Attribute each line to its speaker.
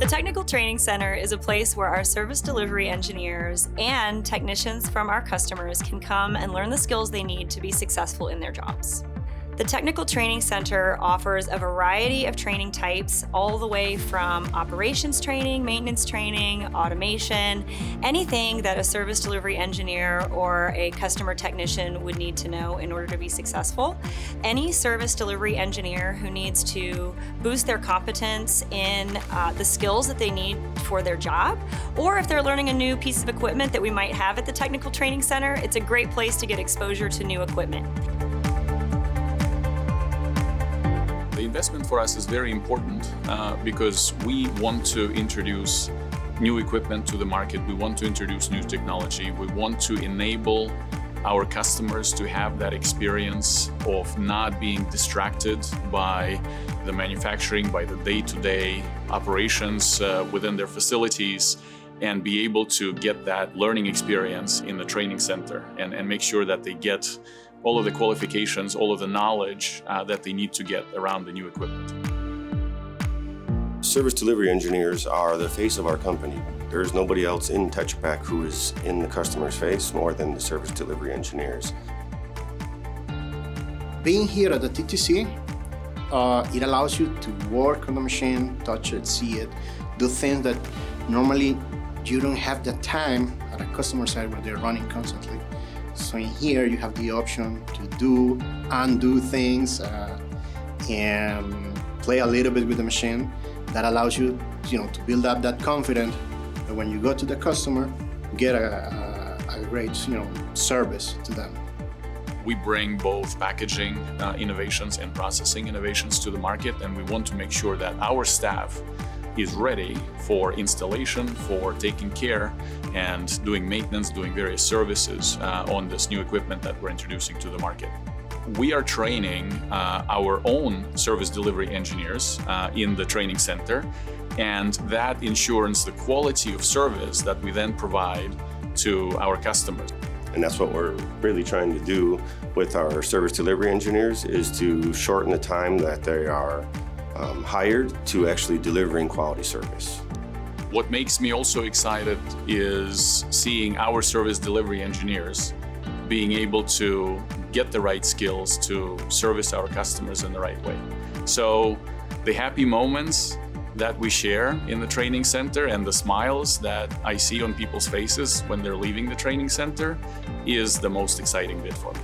Speaker 1: Technical Training Center is a place where our service delivery engineers and technicians from our customers can come and learn the skills they need to be successful in their jobs. The Technical Training Center offers a variety of training types, all the way from operations training, maintenance training, automation, anything that a service delivery engineer or a customer technician would need to know in order to be successful. Any service delivery engineer who needs to boost their competence in the skills that they need for their job, or if they're learning a new piece of equipment that we might have at the Technical Training Center, it's a great place to get exposure to new equipment.
Speaker 2: The investment for us is very important because we want to introduce new equipment to the market. We want to introduce new technology. We want to enable our customers to have that experience of not being distracted by the manufacturing, by the day-to-day operations within their facilities, and be able to get that learning experience in the training center and make sure that they get all of the qualifications, all of the knowledge that they need to get around the new equipment.
Speaker 3: Service delivery engineers are the face of our company. There's nobody else in Tetra Pak who is in the customer's face more than the service delivery engineers.
Speaker 4: Being here at the TTC, it allows you to work on the machine, touch it, see it, do things that normally you don't have the time at a customer side where they're running constantly. So in here, you have the option to do, undo things, and play a little bit with the machine. That allows you, to build up that confidence that when you go to the customer, get a great, service to them.
Speaker 2: We bring both packaging innovations and processing innovations to the market, and we want to make sure that our staff is ready for installation, for taking care and doing maintenance, doing various services on this new equipment that we're introducing to the market. We are training our own service delivery engineers in the training center, and that ensures the quality of service that we then provide to our customers.
Speaker 3: And that's what we're really trying to do with our service delivery engineers, is to shorten the time that they are hired to actually delivering quality service.
Speaker 2: What makes me also excited is seeing our service delivery engineers being able to get the right skills to service our customers in the right way. So the happy moments that we share in the training center and the smiles that I see on people's faces when they're leaving the training center is the most exciting bit for me.